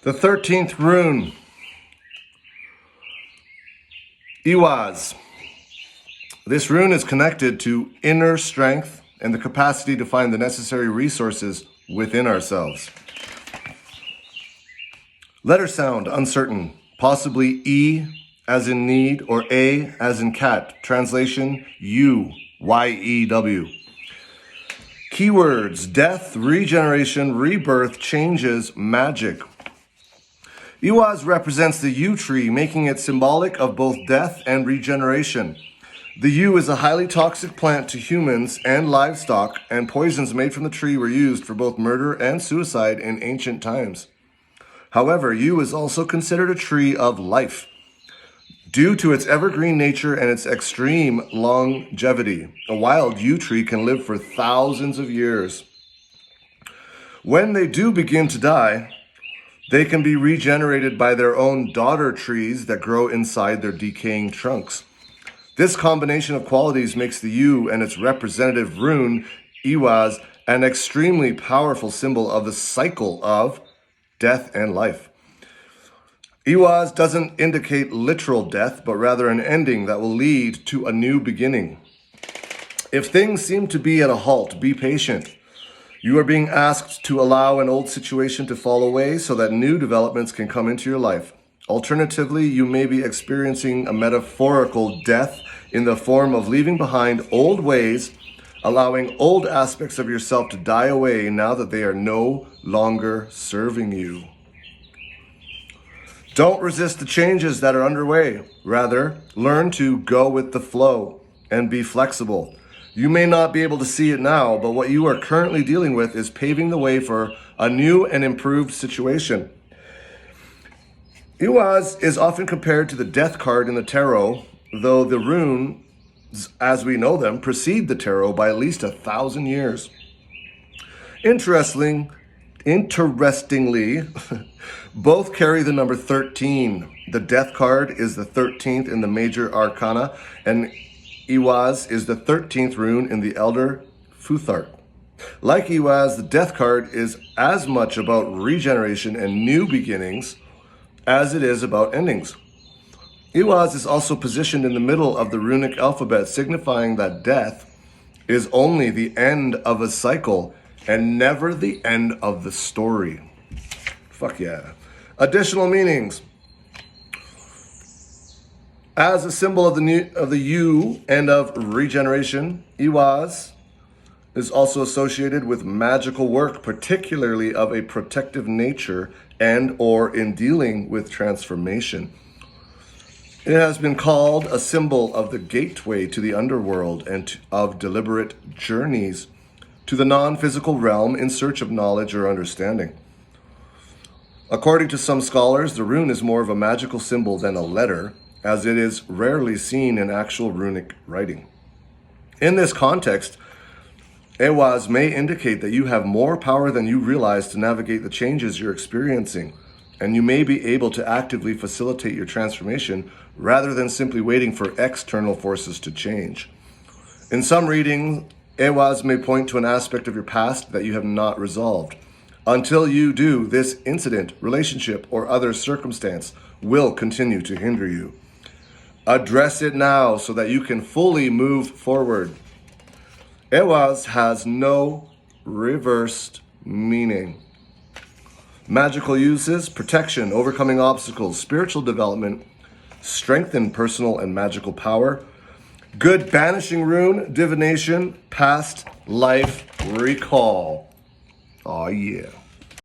The 13th rune, EIHWAZ. This rune is connected to inner strength and the capacity to find the necessary resources within ourselves. Letter sound, uncertain. Possibly E as in need or A as in cat. Translation, U, Y-E-W. Keywords, death, regeneration, rebirth, changes, magic. EIHWAZ represents the yew tree, making it symbolic of both death and regeneration. The yew is a highly toxic plant to humans and livestock, and poisons made from the tree were used for both murder and suicide in ancient times. However, yew is also considered a tree of life due to its evergreen nature and its extreme longevity. A wild yew tree can live for thousands of years. When they do begin to die, they can be regenerated by their own daughter trees that grow inside their decaying trunks. This combination of qualities makes the yew and its representative rune, EIHWAZ, an extremely powerful symbol of the cycle of death and life. EIHWAZ doesn't indicate literal death, but rather an ending that will lead to a new beginning. If things seem to be at a halt, be patient. You are being asked to allow an old situation to fall away so that new developments can come into your life. Alternatively, you may be experiencing a metaphorical death in the form of leaving behind old ways, allowing old aspects of yourself to die away now that they are no longer serving you. Don't resist the changes that are underway. Rather, learn to go with the flow and be flexible. You may not be able to see it now, but what you are currently dealing with is paving the way for a new and improved situation. EIHWAZ is often compared to the death card in the tarot, though the runes, as we know them, precede the tarot by at least 1,000 years. Interestingly, both carry the number 13. The death card is the 13th in the major arcana, and EIHWAZ is the 13th rune in the Elder Futhark. Like EIHWAZ, the death card is as much about regeneration and new beginnings as it is about endings. EIHWAZ is also positioned in the middle of the runic alphabet, signifying that death is only the end of a cycle and never the end of the story. Fuck yeah. Additional meanings. As a symbol of the yew and of regeneration, EIHWAZ is also associated with magical work, particularly of a protective nature and or in dealing with transformation. It has been called a symbol of the gateway to the underworld and of deliberate journeys to the non-physical realm in search of knowledge or understanding. According to some scholars, the rune is more of a magical symbol than a letter, as it is rarely seen in actual runic writing. In this context, EIHWAZ may indicate that you have more power than you realize to navigate the changes you're experiencing, and you may be able to actively facilitate your transformation rather than simply waiting for external forces to change. In some readings, EIHWAZ may point to an aspect of your past that you have not resolved. Until you do, this incident, relationship, or other circumstance will continue to hinder you. Address it now so that you can fully move forward. EIHWAZ has no reversed meaning. Magical uses: protection, overcoming obstacles, spiritual development, strengthen personal and magical power. Good banishing rune, divination, past life recall. Oh yeah.